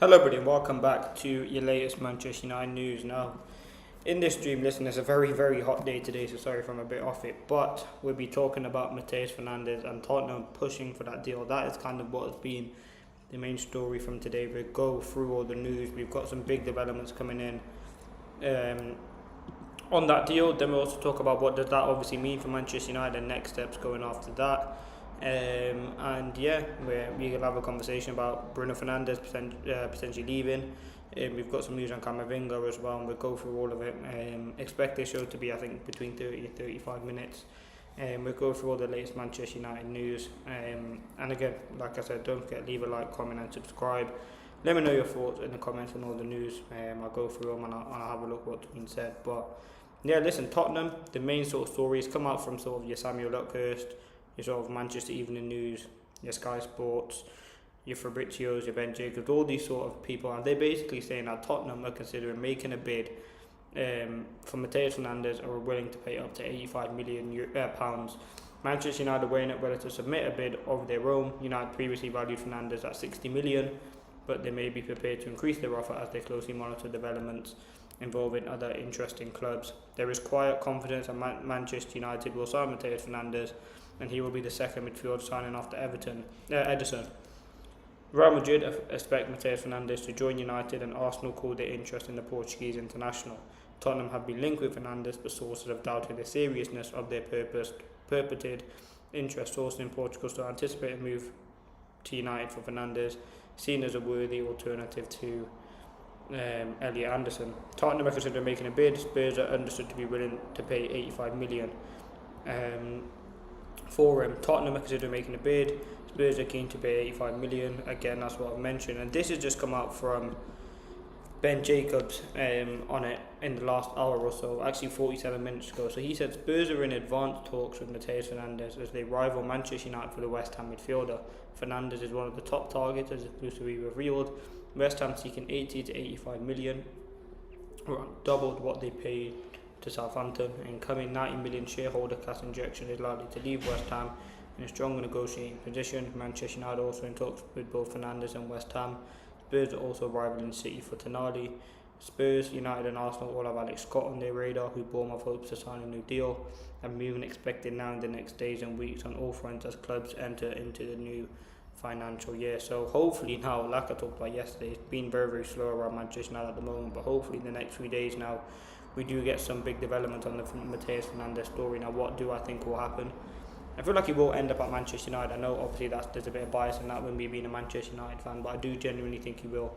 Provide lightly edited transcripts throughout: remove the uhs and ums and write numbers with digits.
Hello, everybody, and welcome back to your latest Manchester United news. Now, in this stream, listen, it's a very, very hot day today, so sorry if I'm a bit off it, but we'll be talking about Fernandes and Tottenham pushing for that deal. That is kind of what has been the main story from today. We'll go through all the news. We've got some big developments coming in on that deal. Then we'll also talk about what does that obviously mean for Manchester United and next steps going after that. And yeah, we will have a conversation about Bruno Fernandes potentially leaving. We've got some news on Camavinga as well, and we'll go through all of it. Expect this show to be, I think, between 30 and 35 minutes. We'll go through all the latest Manchester United news. And again, like I said, don't forget, leave a like, comment and subscribe. Let me know your thoughts in the comments on all the news. I'll go through them and I'll have a look what's been said. But yeah, listen, Tottenham, the main sort of stories come out from sort of your Samuel Luckhurst, your sort of Manchester Evening News, your Sky Sports, your Fabrizios, your Ben Jacobs, all these sort of people, and they're basically saying that Tottenham are considering making a bid for Matheus Fernandes, or are willing to pay up to £85 million. Manchester United are weighing up whether to submit a bid of their own. United previously valued Fernandes at £60 million, but they may be prepared to increase their offer as they closely monitor developments involving other interesting clubs. There is quiet confidence that Manchester United will sign Matheus Fernandes, and he will be the second midfield signing after Ederson. Real Madrid expect Matheus Fernandes to join United, and Arsenal called their interest in the Portuguese international. Tottenham have been linked with Fernandes, but sources have doubted the seriousness of their purported interest. Sources in Portugal still anticipate a move to United for Fernandes, seen as a worthy alternative to Elliot Anderson. Tottenham are considering making a bid. Spurs are understood to be willing to pay £85 million. For him. Tottenham are considering making a bid. Spurs are keen to pay £85 million. Again, that's what I've mentioned, and this has just come out from Ben Jacobs on it in the last hour or so, actually 47 minutes ago. So he said Spurs are in advanced talks with Matheus Fernandes as they rival Manchester United for the West Ham midfielder. Fernandes is one of the top targets, as exclusively revealed. West Ham seeking 80 to 85 million, doubled what they paid to Southampton. Incoming £90 million shareholder cash injection is likely to leave West Ham in a strong negotiating position. Manchester United also in talks with both Fernandes and West Ham. Spurs are also rivaling City for Tonali. Spurs, United and Arsenal all have Alex Scott on their radar, who Bournemouth hopes to sign a new deal, and movement expected now in the next days and weeks on all fronts as clubs enter into the new financial year. So hopefully now, like I talked about yesterday, it's been very, very slow around Manchester United at the moment, but hopefully in the next few days now we do get some big development on the Matheus Fernandes story. Now, what do I think will happen? I feel like he will end up at Manchester United. I know obviously there's a bit of bias in that with me being a Manchester United fan, but I do genuinely think he will.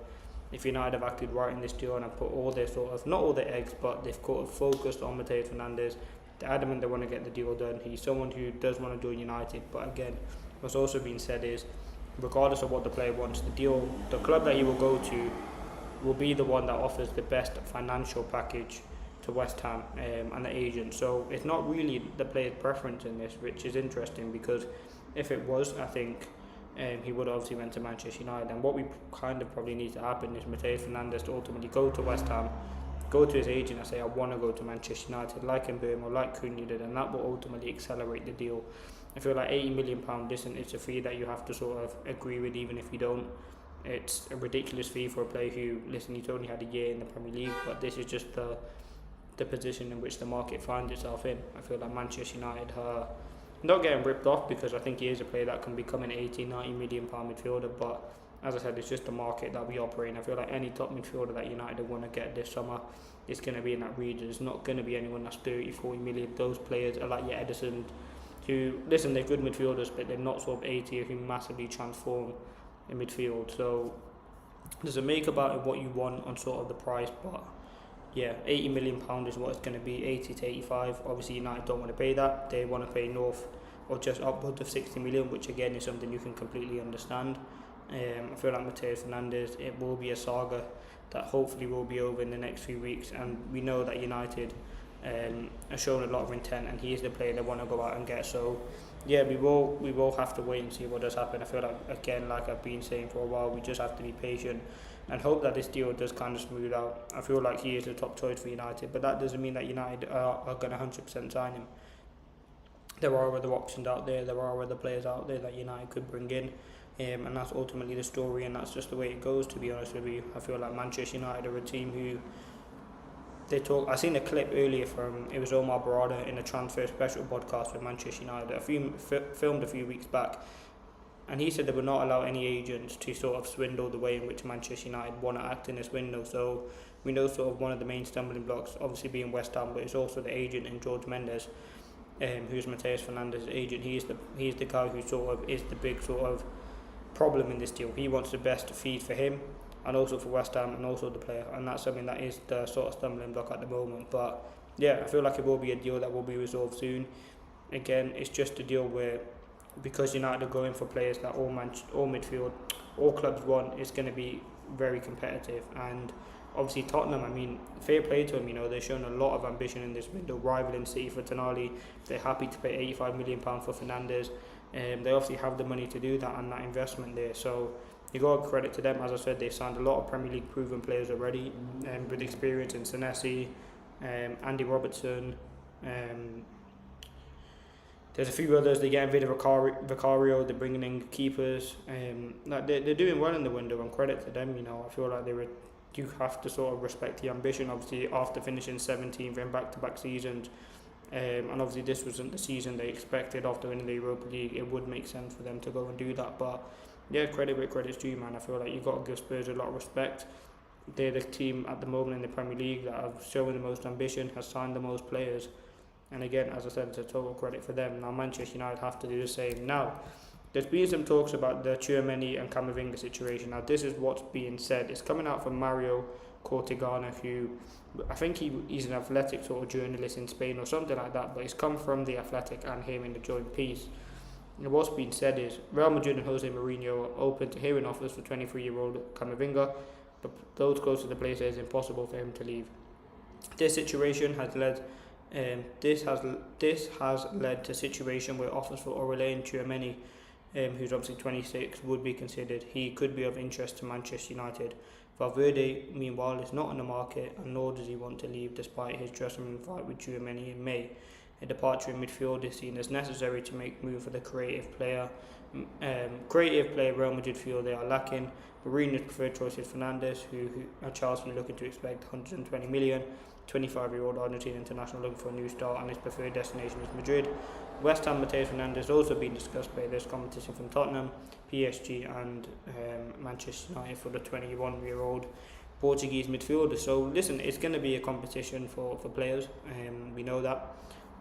If United have acted right in this deal and have put all their sort of, not all their eggs, but they've sort of focused on Matheus Fernandes, they're adamant they want to get the deal done. He's someone who does want to join United, but again, what's also been said is, regardless of what the player wants, the club that he will go to will be the one that offers the best financial package to West Ham and the agent. So it's not really the player's preference in this, which is interesting, because if it was, I think he would obviously went to Manchester United. And what we kind of probably need to happen is Matheus Fernandes to ultimately go to West Ham, go to his agent and say, I want to go to Manchester United, like Mbeumo, like Cunha did, and that will ultimately accelerate the deal. I feel like £80 million, listen, it's a fee that you have to sort of agree with, even if you don't. It's a ridiculous fee for a player who, listen, he's only had a year in the Premier League, but this is just the position in which the market finds itself in. I feel like Manchester United are not getting ripped off, because I think he is a player that can become an £80-90 million midfielder, but as I said, it's just the market that we operate in. I feel like any top midfielder that United want to get this summer is going to be in that region. It's not going to be anyone that's 30-40 million. Those players are like your Ederson, who, listen, they're good midfielders, but they're not sort of 80 who massively transform in midfield. So there's a make about it what you want on sort of the price, but yeah, £80 million is what it's going to be, 80 to 85. Obviously, United don't want to pay that. They want to pay north or just upwards of 60 million, which again is something you can completely understand. I feel like Matheus Fernandes, it will be a saga that hopefully will be over in the next few weeks, and we know that United are showing a lot of intent, and he is the player they want to go out and get. So yeah, we will have to wait and see what does happen. I feel like, again, like I've been saying for a while, we just have to be patient and hope that this deal does kind of smooth out. I feel like he is the top choice for United, but that doesn't mean that United are going to 100% sign him. There are other options out there. There are other players out there that United could bring in. and that's ultimately the story, and that's just the way it goes. To be honest with you, I feel like Manchester United are a team who they talk. I seen a clip earlier from it was Omar Barada in a transfer special podcast with Manchester United, filmed a few weeks back, and he said they would not allow any agents to sort of swindle the way in which Manchester United want to act in this window. So we know sort of one of the main stumbling blocks, obviously being West Ham, but it's also the agent in George Mendes, who's Mateus Fernandes' agent. He's the guy who sort of is the big sort of problem in this deal. He wants the best feed for him and also for West Ham and also the player, and that's something that is the sort of stumbling block at the moment. But yeah, I feel like it will be a deal that will be resolved soon. Again, it's just a deal where, because United are going for players that all midfield, all clubs want, it's going to be very competitive. And obviously Tottenham, I mean, fair play to them, they've shown a lot of ambition in this window, rivaling City for Tonali. They're happy to pay £85 million for Fernandes. They obviously have the money to do that and that investment there. So you got to credit to them. As I said, they've signed a lot of Premier League proven players already, with experience in Senesi, Andy Robertson. There's a few others. They're getting rid of Vicario. They're bringing in keepers. They're doing well in the window, and credit to them. I feel like you have to sort of respect the ambition. Obviously, after finishing 17th in back-to-back seasons, and obviously this wasn't the season they expected after winning the Europa League, it would make sense for them to go and do that. But yeah, credit where credit's due, man. I feel like you've got to give Spurs a lot of respect. They're the team at the moment in the Premier League that have shown the most ambition, has signed the most players. And again, as I said, it's a total credit for them. Now Manchester United have to do the same. Now, there's been some talks about the Tchouaméni and Camavinga situation. Now, this is what's being said. It's coming out from Mario Cortegana, who I think he's an Athletic sort of journalist in Spain or something like that, but it's come from the Athletic and him in the joint piece. And what's been said is Real Madrid and Jose Mourinho are open to hearing offers for 23-year-old Camavinga, but those close to the place say it's impossible for him to leave. This situation has led. This has led to a situation where offers for Aurélien Tchouaméni, who's obviously 26, would be considered. He could be of interest to Manchester United. Valverde, meanwhile, is not on the market, and nor does he want to leave despite his dressing room fight with Tchouaméni in May. A departure in midfield is seen as necessary to make room for the creative player. Real Madrid feel they are lacking. Mourinho's preferred choice is Fernandes, who Chelsea are looking to expect 120 million. 25-year-old Argentine international looking for a new start, and his preferred destination is Madrid. West Ham Mateus Fernandes also being discussed, by there's competition from Tottenham, PSG and Manchester United for the 21-year-old Portuguese midfielder. So listen, it's going to be a competition for players, we know that.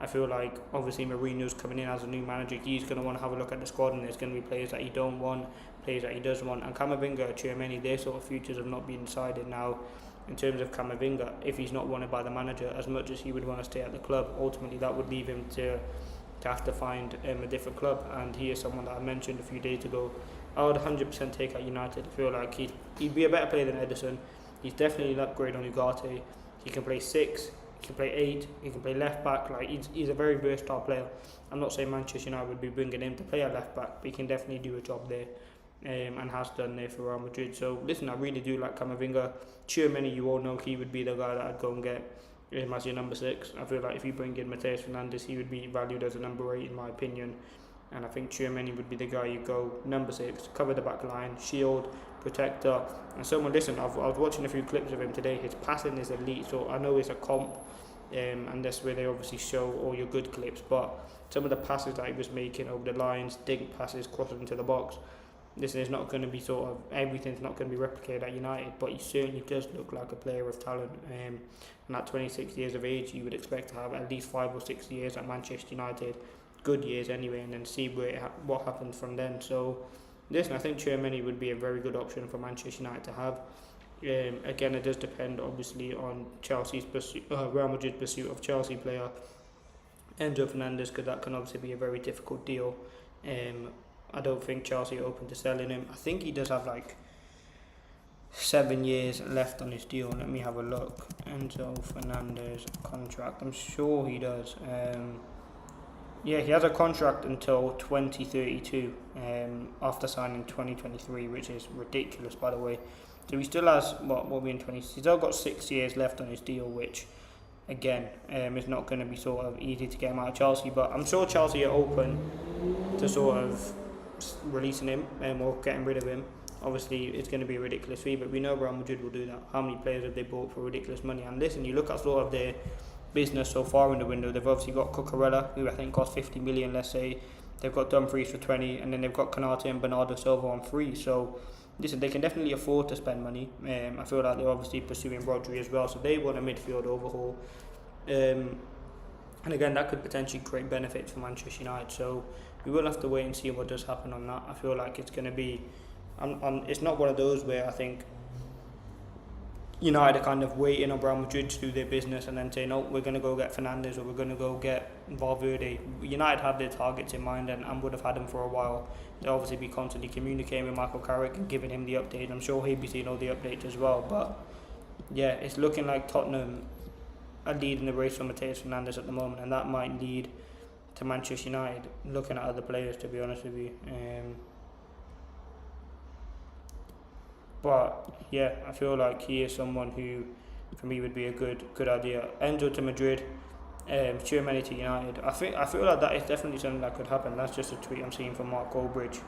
I feel like obviously Mourinho's coming in as a new manager. He's going to want to have a look at the squad, and there's going to be players that he don't want, players that he does want. And Camavinga, Tchouaméni, their sort of futures have not been decided now. In terms of Camavinga, if he's not wanted by the manager, as much as he would want to stay at the club, ultimately that would leave him to have to find a different club. And he is someone that I mentioned a few days ago. I would 100% take at United. I feel like he'd be a better player than Ederson. He's definitely an upgrade on Ugarte. He can play 6, he can play 8, he can play left back. Like he's a very versatile player. I'm not saying Manchester United would be bringing him to play at left back, but he can definitely do a job there. And has done there for Real Madrid. So listen, I really do like Camavinga. Tchouaméni, you all know he would be the guy that I'd go and get him as your number 6. I feel like if you bring in Mateus Fernandes, he would be valued as a number 8 in my opinion. And I think Tchouaméni would be the guy you go number 6, cover the back line, shield, protector. And someone, listen, I was watching a few clips of him today. His passing is elite, so I know it's a comp, and that's where they obviously show all your good clips. But some of the passes that he was making over the lines, dink passes, crossing into the box. Listen, it's not going to be everything's not going to be replicated at United, but he certainly does look like a player of talent. And at 26 years of age, you would expect to have at least 5 or 6 years at Manchester United, good years anyway, and then see what happens from then. So, listen, I think Tchouaméni would be a very good option for Manchester United to have. Again, it does depend obviously on Real Madrid's pursuit of Chelsea player Enzo Fernandes, because that can obviously be a very difficult deal. I don't think Chelsea are open to selling him. I think he does have like 7 years left on his deal. Let me have a look. Enzo Fernandes contract. I'm sure he does. Yeah, he has a contract until 2032 after signing 2023, which is ridiculous, by the way. So he still has, what we in 20? He's still got 6 years left on his deal, which, again, is not going to be sort of easy to get him out of Chelsea. But I'm sure Chelsea are open to sort of releasing him or getting rid of him. Obviously, it's going to be a ridiculous fee, but we know Real Madrid will do that. How many players have they bought for ridiculous money? And listen, you look at sort of their business so far in the window. They've obviously got Cucurella, who I think cost 50 million, let's say. They've got Dumfries for 20, and then they've got Konate and Bernardo Silva on free. So, listen, they can definitely afford to spend money. I feel like they're obviously pursuing Rodri as well, so they want a midfield overhaul. And again, that could potentially create benefits for Manchester United. So we will have to wait and see what does happen on that. I feel like it's going to be... it's not one of those where I think United are kind of waiting on Real Madrid to do their business and then saying, no, we're going to go get Fernandes or we're going to go get Valverde. United have their targets in mind and would have had them for a while. They'll obviously be constantly communicating with Michael Carrick and giving him the update. I'm sure he'll be seeing all the updates as well. But yeah, it's looking like Tottenham are leading the race for Matheus Fernandes at the moment, and that might lead to Manchester United looking at other players, to be honest with you. But yeah, I feel like he is someone who, for me, would be a good idea. Enzo to Madrid, Tchouaméni to United. I feel like that is definitely something that could happen. That's just a tweet I'm seeing from Mark Goldbridge.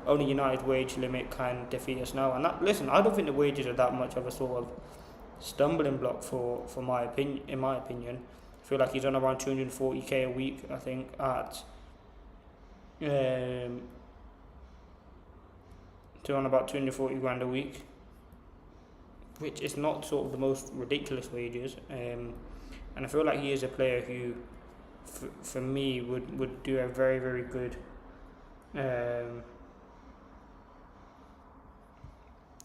Only United's wage limit can defeat us now. And that, listen, I don't think the wages are that much of a sort of stumbling block for my opinion. In my opinion, I feel like he's on around 240k a week. I think at to on about 240 grand a week, which is not sort of the most ridiculous wages. And I feel like he is a player who, for me, would do a very, very good.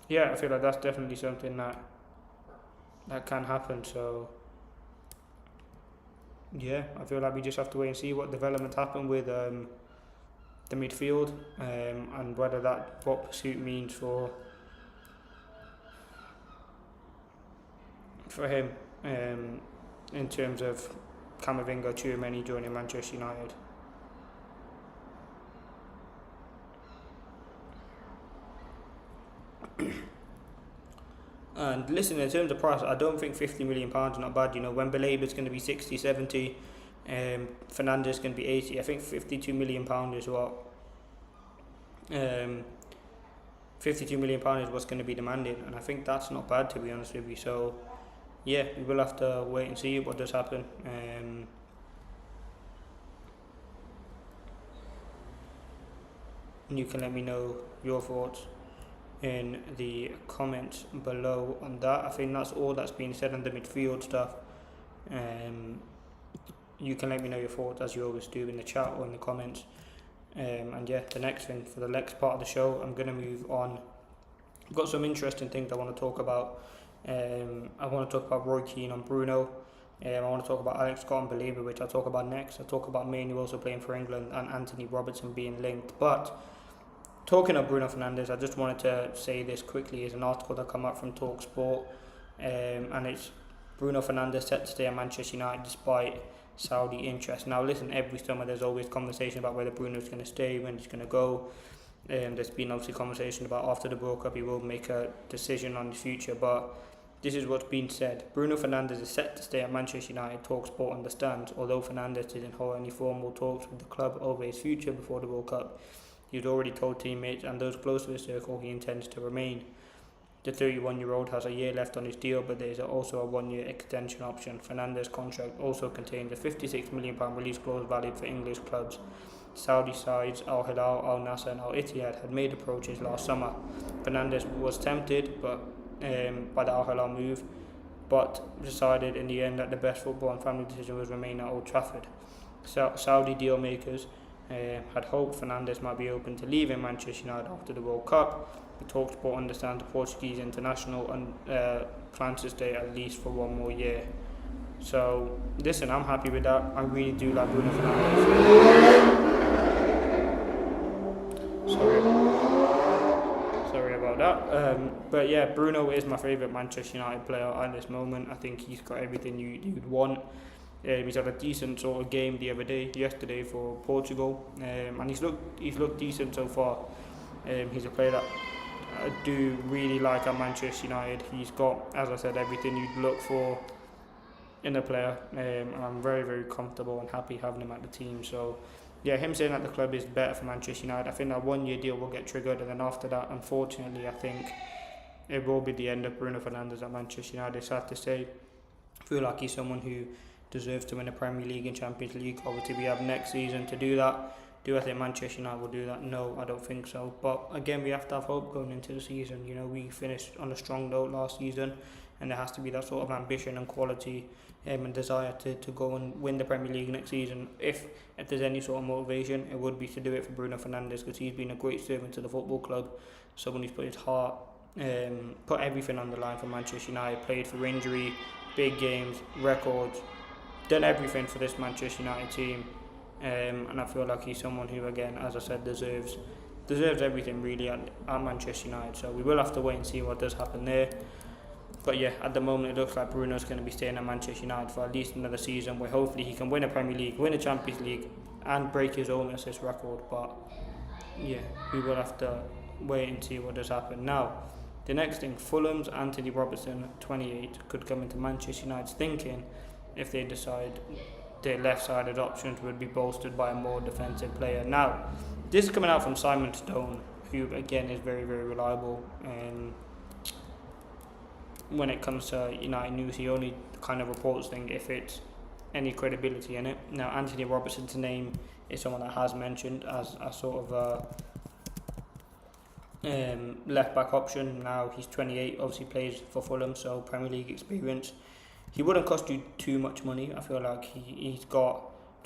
Yeah, I feel like that's definitely something that can happen. So yeah, I feel like we just have to wait and see what developments happen with the midfield, and what pursuit means for him, in terms of Camavinga, Tchouaméni joining Manchester United. And listen, in terms of price, I don't think £50 million is not bad. You know, when Baleba is going to be 60, 70, Fernandes is going to be 80. I think £52 million is what. £52 million is what's going to be demanded, and I think that's not bad, to be honest with you. So yeah, we will have to wait and see what does happen. You can let me know your thoughts in the comments below on that. I think that's all that's been said on the midfield stuff. You can let me know your thoughts, as you always do, in the chat or in the comments. And yeah, the next thing, for the next part of the show, I'm going to move on. I've got some interesting things I want to talk about. I want to talk about Roy Keane on Bruno. I want to talk about Alex Scott and Baleba, which I'll talk about next. I'll talk about Mainoo also playing for England and Anthony Robertson being linked. But talking of Bruno Fernandes, I just wanted to say this quickly. Is an article that come out from TalkSport, and it's Bruno Fernandes set to stay at Manchester United despite Saudi interest. Now listen, every summer there's always conversation about whether Bruno's going to stay, when he's going to go. There's been obviously conversation about after the World Cup he will make a decision on the future, but this is what's been said. Bruno Fernandes is set to stay at Manchester United, TalkSport understands. Although Fernandes didn't hold any formal talks with the club over his future before the World Cup, he's already told teammates and those close to his circle he intends to remain. The 31-year-old has a year left on his deal, but there is also a 1-year extension option. Fernandes' contract also contains a £56 million release clause valid for English clubs. Saudi sides Al Hilal, Al Nassr and Al Ittihad had made approaches last summer. Fernandes was tempted by the Al Hilal move, but decided in the end that the best football and family decision was remain at Old Trafford. Saudi deal makers had hoped Fernandes might be open to leaving Manchester United after the World Cup. The TalkSport understands the Portuguese international and plans to stay at least for 1 more year. So listen, I'm happy with that. I really do like Bruno Fernandes. Sorry about that. But yeah, Bruno is my favourite Manchester United player at this moment. I think he's got everything you'd want. He's had a decent sort of game yesterday for Portugal, and he's looked decent so far. He's a player that I do really like at Manchester United. He's got, as I said, everything you'd look for in a player, and I'm very, very comfortable and happy having him at the team. So yeah, him staying at the club is better for Manchester United. I think that 1 year deal will get triggered, and then after that, unfortunately, I think it will be the end of Bruno Fernandes at Manchester United. It's sad to say. I feel like he's someone who deserves to win a Premier League and Champions League. Obviously, we have next season to do that. Do I think Manchester United will do that? No, I don't think so. But again, we have to have hope going into the season. You know, we finished on a strong note last season, and there has to be that sort of ambition and quality and desire to go and win the Premier League next season. If there's any sort of motivation, it would be to do it for Bruno Fernandes, because he's been a great servant to the football club. Someone who's put his heart, put everything on the line for Manchester United, played for injury, big games, records, done everything for this Manchester United team. And I feel like he's someone who, again, as I said, deserves everything really at Manchester United. So we will have to wait and see what does happen there. But yeah, at the moment it looks like Bruno's going to be staying at Manchester United for at least another season, where hopefully he can win a Premier League, win a Champions League, and break his own assist record. But yeah, we will have to wait and see what does happen. Now, the next thing, Fulham's Anthony Robertson, 28, could come into Manchester United's thinking if they decide their left-sided options would be bolstered by a more defensive player. Now, this is coming out from Simon Stone, who again is very, very reliable. When it comes to United news, he only kind of reports things if it's any credibility in it. Now, Anthony Robertson's name is someone that has mentioned as a sort of left-back option. Now, he's 28, obviously plays for Fulham, so Premier League experience. He wouldn't cost you too much money. I feel like he's got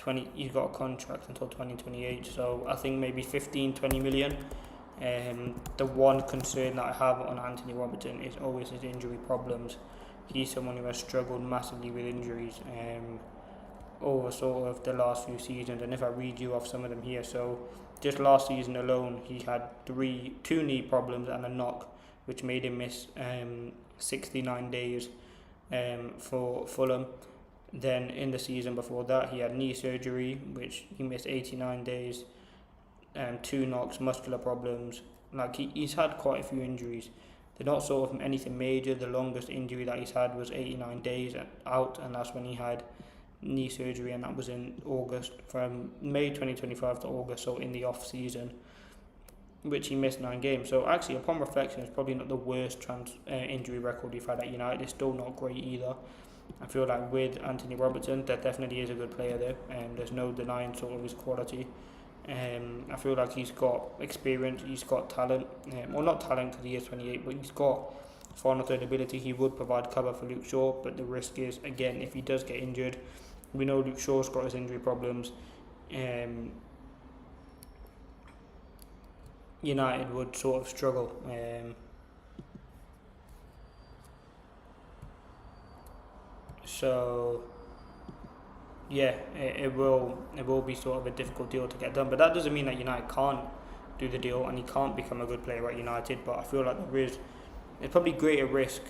a contract until 2028, so I think maybe 15-20 million. The one concern that I have on Anthony Robertson is always his injury problems. He's someone who has struggled massively with injuries over sort of the last few seasons, and if I read you off some of them here, so just last season alone he had two knee problems and a knock, which made him miss 69 days for Fulham. Then in the season before that he had knee surgery, which he missed 89 days, 2 knocks, muscular problems. Like he's had quite a few injuries. They're not sort of anything major. The longest injury that he's had was 89 days out, and that's when he had knee surgery, and that was in August, from May 2025 to August, so in the off season, which he missed 9 games. So actually, upon reflection, it's probably not the worst injury record we've had at United. It's still not great either. I feel like with Anthony Robertson, there definitely is a good player there, and there's no denying sort of his quality. I feel like he's got experience, he's got talent, well, not talent because he is 28, but he's got final third ability. He would provide cover for Luke Shaw, but the risk is, again, if he does get injured, we know Luke Shaw's got his injury problems. United would sort of struggle. So yeah, it will be sort of a difficult deal to get done, but that doesn't mean that United can't do the deal and he can't become a good player at United. But I feel like there's probably greater risk.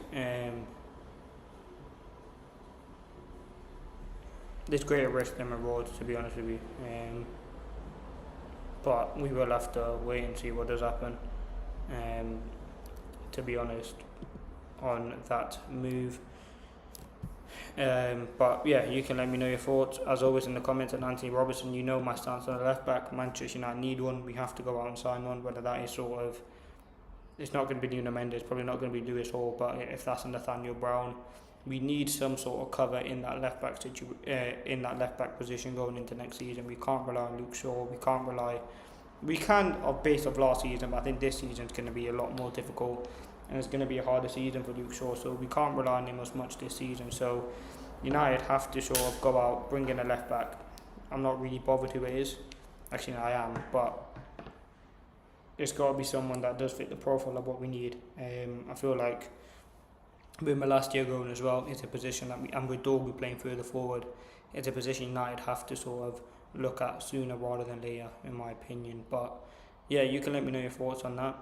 There's greater risk than rewards, to be honest with you. But we will have to wait and see what does happen. To be honest, on that move. But yeah, you can let me know your thoughts as always in the comments. And Anthony Robertson, you know my stance on the left back. Manchester United need one. We have to go out and sign one. Whether that is sort of, it's not going to be Nuno Mendes, probably not going to be Lewis Hall, but if that's Nathaniel Brown, we need some sort of cover in that left back position going into next season. We can't rely on Luke Shaw. We can based off last season, but I think this season is going to be a lot more difficult. And it's going to be a harder season for Luke Shaw, so we can't rely on him as much this season. So United have to sort of go out, bring in a left back. I'm not really bothered who it is. Actually, no, I am, but it's got to be someone that does fit the profile of what we need. I feel like with my last year going as well, it's a position that and with Dorgu playing further forward, it's a position United have to sort of look at sooner rather than later, in my opinion. But yeah, you can let me know your thoughts on that.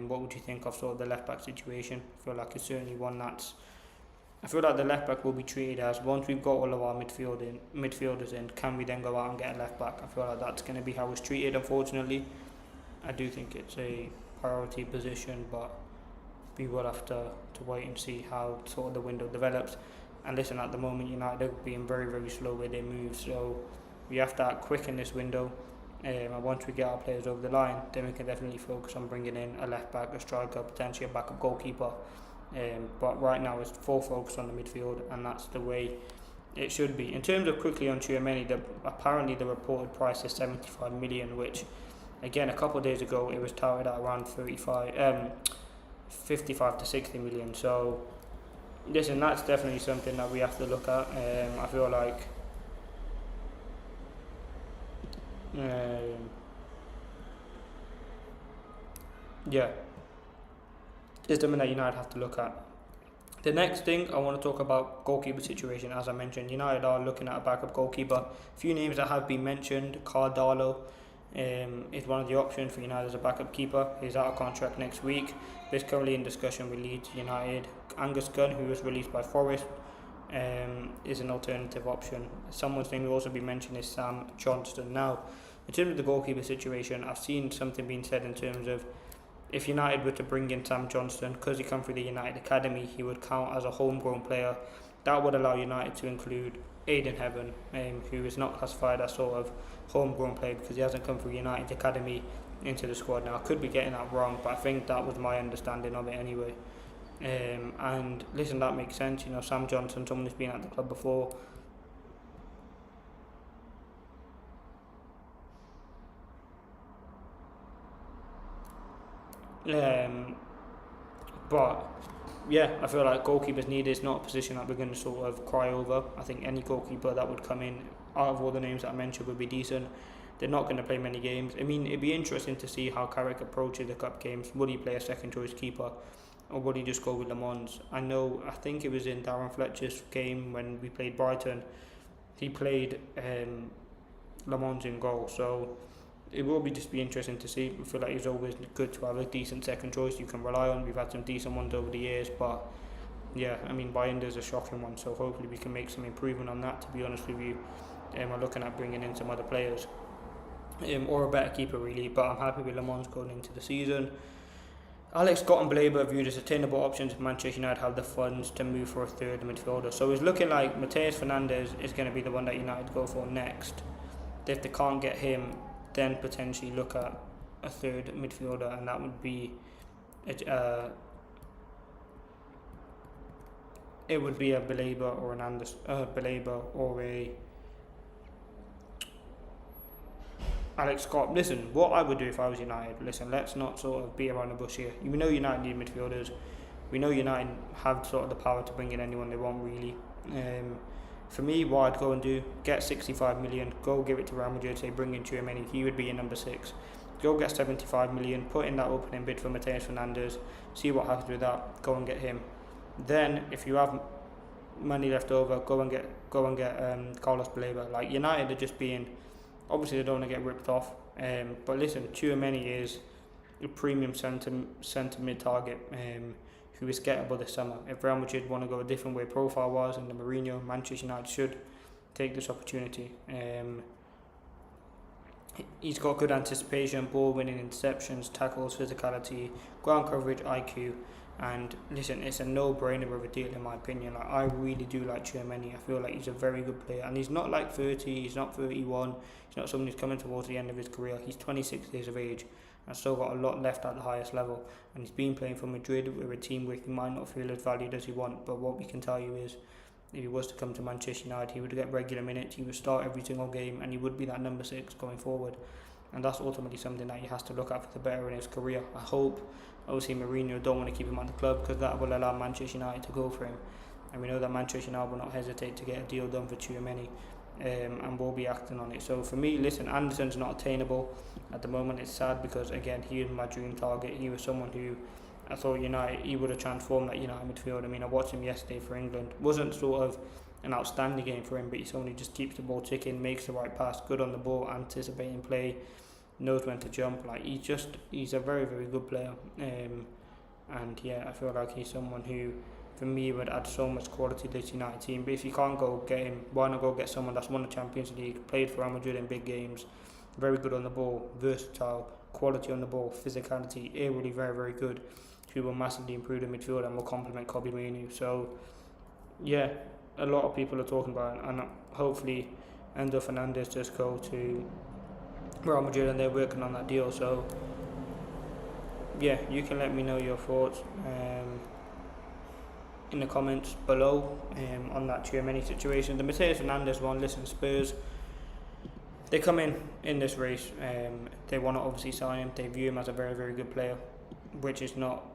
What would you think of sort of the left back situation? I feel like it's certainly one I feel like the left back will be treated as, once we've got all of our midfielders in, can we then go out and get a left back? I feel like that's going to be how it's treated, unfortunately. I do think it's a priority position, but we will have to wait and see how sort of the window develops. And listen, at the moment United are being very, very slow with their moves, so we have to act quick in this window. And once we get our players over the line, then we can definitely focus on bringing in a left back, a striker, potentially a backup goalkeeper. But right now it's full focus on the midfield, and that's the way it should be. In terms of quickly on Tchouaméni, apparently the reported price is 75 million, which again a couple of days ago it was touted at around 55 to 60 million. So listen, that's definitely something that we have to look at. I feel like yeah, it's something that United have to look at. The next thing I want to talk about goalkeeper situation. As I mentioned, United are looking at a backup goalkeeper. A few names that have been mentioned. Cardallo is one of the options for United as a backup keeper. He's out of contract next week. He's currently in discussion with Leeds United. Angus Gunn, who was released by Forest, is an alternative option. Someone's name will also be mentioned is Sam Johnston. Now, in terms of the goalkeeper situation, I've seen something being said in terms of if United were to bring in Sam Johnston, because he come through the United Academy, he would count as a homegrown player. That would allow United to include Aidan Heaven, who is not classified as sort of homegrown player because he hasn't come through United Academy into the squad. Now, I could be getting that wrong, but I think that was my understanding of it anyway. And listen, that makes sense. You know, Sam Johnston, someone who's been at the club before. But yeah, I feel like goalkeepers needed is not a position that we're going to sort of cry over. I think any goalkeeper that would come in out of all the names that I mentioned would be decent. They're not going to play many games. I mean, it'd be interesting to see how Carrick approaches the cup games. Would he play a second choice keeper, or would he just go with Le Mans? I think it was in Darren Fletcher's game when we played Brighton. He played Le Mans in goal, so it will be interesting to see. I feel like it's always good to have a decent second choice you can rely on. We've had some decent ones over the years, but yeah, I mean, Bayinder's a shocking one, so hopefully we can make some improvement on that, to be honest with you. We're looking at bringing in some other players, or a better keeper really, but I'm happy with Le Mans going into the season. Alex Scott and Blaber viewed as attainable options if Manchester United have the funds to move for a third midfielder. So it's looking like Matheus Fernandes is going to be the one that United go for next. If they can't get him, then potentially look at a third midfielder, and that would be it would be a Blaber or an Blaber or a Alex Scott. Listen, what I would do if I was United, let's not sort of beat around the bush here. We know United need midfielders. We know United have sort of the power to bring in anyone they want, really. For me, what I'd go and do, get 65 million, go give it to Real Madrid, say bring in Tchouaméni, he would be in number 6. Go get 75 million, put in that opening bid for Matheus Fernandes, see what happens with that, go and get him. Then, if you have money left over, go and get Carlos Baleba. Like, United are just being, obviously they don't want to get ripped off, but listen, Tchouaméni is a premium centre mid target, who is gettable this summer. If Real Madrid want to go a different way profile-wise and the Mourinho, Manchester United should take this opportunity. He's got good anticipation, ball-winning interceptions, tackles, physicality, ground coverage, IQ, and listen, it's a no-brainer of a deal in my opinion. Like, I really do like Tchouaméni. I feel like he's a very good player, and he's not like 30, he's not 31, he's not someone who's coming towards the end of his career. He's 26 years of age and still got a lot left at the highest level, and he's been playing for Madrid with a team where he might not feel as valued as he wants, but what we can tell you is if he was to come to Manchester United, he would get regular minutes, he would start every single game, and he would be that number 6 going forward, and that's ultimately something that he has to look at for the better in his career. I hope, obviously, Mourinho don't want to keep him at the club because that will allow Manchester United to go for him, and we know that Manchester United will not hesitate to get a deal done for Tchouaméni, and will be acting on it. So for me, listen, Anderson's not attainable at the moment. It's sad because, again, he is my dream target. He was someone who I thought he would have transformed that United midfield. I mean, I watched him yesterday for England. Wasn't sort of an outstanding game for him, but he's someone who just keeps the ball ticking, makes the right pass, good on the ball, anticipating play, knows when to jump. Like, he's a very, very good player. And yeah, I feel like he's someone who, for me, would add so much quality to this United team. But if you can't go get him, why not go get someone that's won the Champions League, played for Real Madrid in big games, very good on the ball, versatile, quality on the ball, physicality, really very, very good, who will massively improve the midfield and will complement Kobbie Mainoo. So yeah, a lot of people are talking about it, and hopefully Endo Fernandes just go to Real Madrid, and they're working on that deal. So yeah, you can let me know your thoughts in the comments below on that Tchouaméni situation. The Matheus Fernandes one, listen, Spurs, they come in this race. They want to obviously sign him. They view him as a very, very good player, which is not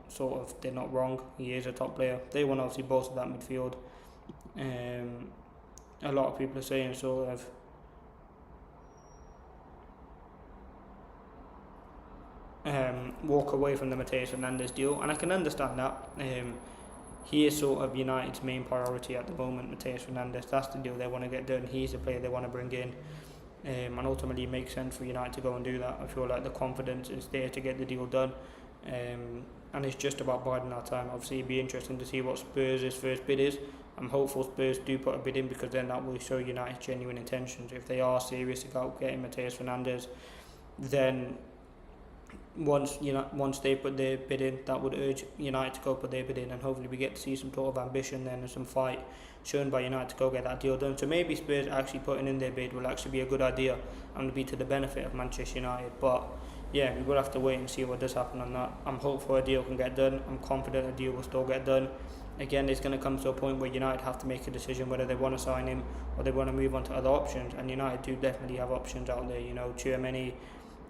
they're not wrong. He is a top player. They want to obviously bolster that midfield. A lot of people are saying walk away from the Matheus Fernandes deal, and I can understand that. He is United's main priority at the moment, Matheus Fernandes. That's the deal they want to get done. He's the player they want to bring in. And ultimately it makes sense for United to go and do that. I feel like the confidence is there to get the deal done, and it's just about biding our time. Obviously it'd be interesting to see what Spurs' first bid is. I'm hopeful Spurs do put a bid in, because then that will show United's genuine intentions. If they are serious about getting Matheus Fernandes, then once they put their bid in, that would urge United to go put their bid in, and hopefully we get to see some sort of ambition then and some fight shown by United to go get that deal done. So maybe Spurs actually putting in their bid will actually be a good idea and will be to the benefit of Manchester United. But yeah, we will have to wait and see what does happen on that. I'm hopeful a deal can get done. I'm confident a deal will still get done. Again, it's going to come to a point where United have to make a decision whether they want to sign him or they want to move on to other options, and United do definitely have options out there. Tchouaméni,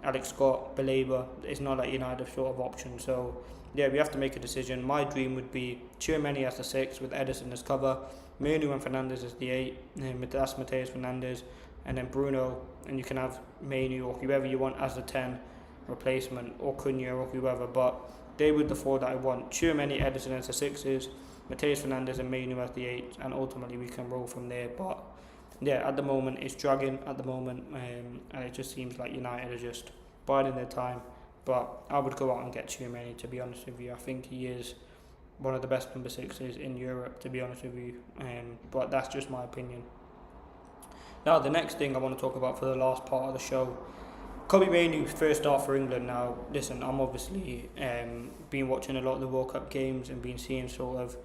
Alex Scott, Belabor. It's not like United have short of options. So yeah, we have to make a decision. My dream would be Tchouaméni as the 6 with Ederson as cover, Mainu and Fernandes as the 8, that's Matheus Fernandes, and then Bruno, and you can have Mainu or whoever you want as the 10 replacement, or Cunha or whoever, but they were the 4 that I want. Tchouaméni, Ederson as the 6s, Matheus Fernandes and Mainu as the 8, and ultimately we can roll from there. But yeah, at the moment it's dragging at the moment, and it just seems like United are just biding their time. But I would go out and get Tchouaméni, to be honest with you. I think he is one of the best number 6s in Europe, to be honest with you. But that's just my opinion. Now, the next thing I want to talk about for the last part of the show, Kobbie Mainoo, first start for England. Now, listen, I'm obviously been watching a lot of the World Cup games and been seeing sort of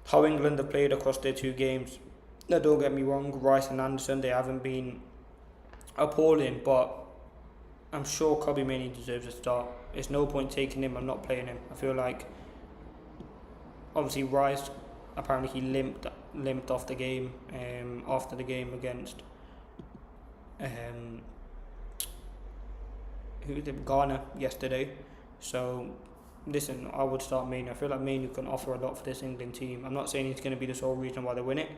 how England have played across their 2 games. Now, don't get me wrong, Rice and Anderson, they haven't been appalling, but I'm sure Kobbie Mainoo deserves a start. There's no point taking him and not playing him. I feel like, obviously, Rice, apparently he limped off the game after the game against Ghana yesterday. So listen, I would start Mainoo. I feel like Mainoo can offer a lot for this England team. I'm not saying he's going to be the sole reason why they win it,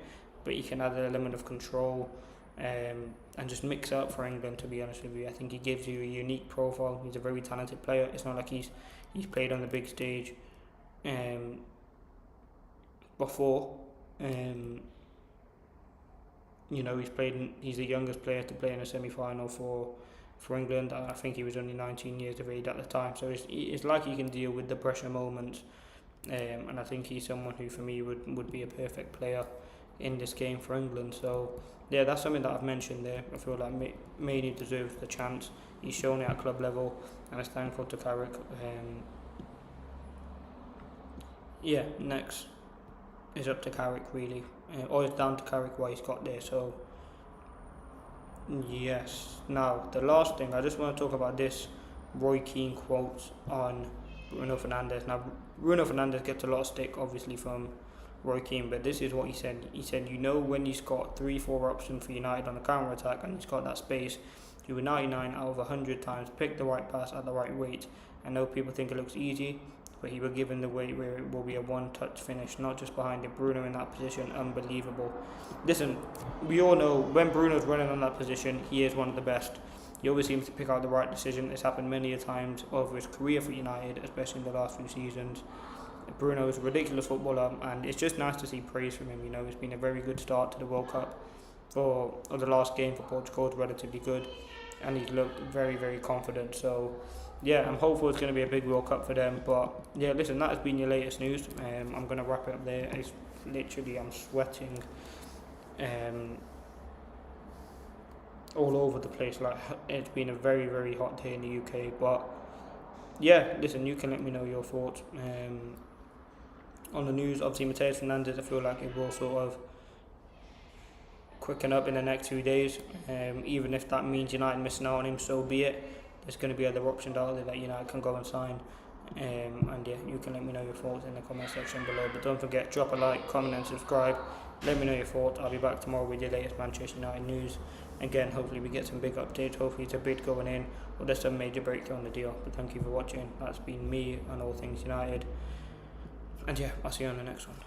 but he can add an element of control and just mix it up for England, to be honest with you. I think he gives you a unique profile. He's a very talented player. It's not like he's played on the big stage before. He's the youngest player to play in a semi-final for England. I think he was only 19 years of age at the time, so it's like he can deal with the pressure moments, and I think he's someone who for me would be a perfect player in this game for England. So yeah, that's something that I've mentioned there. I feel like Mainoo deserves the chance. He's shown it at club level, and it's thankful to Carrick. Next is up to Carrick really, or it's down to Carrick why he's got there. So yes. Now, the last thing, I just want to talk about this Roy Keane quote on Bruno Fernandes. Now, Bruno Fernandes gets a lot of stick, obviously, from Roy Keane, but this is what he said. He said, when he's got 3-4 options for United on the counter-attack and he's got that space, he would 99 out of 100 times pick the right pass at the right weight. I know people think it looks easy, but he will give him the weight where it will be a one-touch finish, not just behind it. Bruno in that position, unbelievable. Listen, we all know when Bruno's running on that position, he is one of the best. He always seems to pick out the right decision. It's happened many a times over his career for United, especially in the last few seasons. Bruno is a ridiculous footballer, and it's just nice to see praise from him. It's been a very good start to the World Cup. The last game for Portugal was relatively good, and he's looked very, very confident. So yeah, I'm hopeful it's going to be a big World Cup for them. But yeah, listen, that has been your latest news. I'm going to wrap it up there. It's literally, I'm sweating all over the place. Like, it's been a very, very hot day in the UK. But yeah, listen, you can let me know your thoughts on the news. Obviously, Matheus Fernandes, I feel like it will sort of quicken up in the next few days. Even if that means United missing out on him, so be it. There's going to be other options out there that United can go and sign. And yeah, you can let me know your thoughts in the comment section below. But don't forget, drop a like, comment and subscribe. Let me know your thoughts. I'll be back tomorrow with your latest Manchester United news. Again, hopefully we get some big updates. Hopefully it's a bid going in, or there's some major breakthrough on the deal. But thank you for watching. That's been me on All Things United. And yeah, I'll see you on the next one.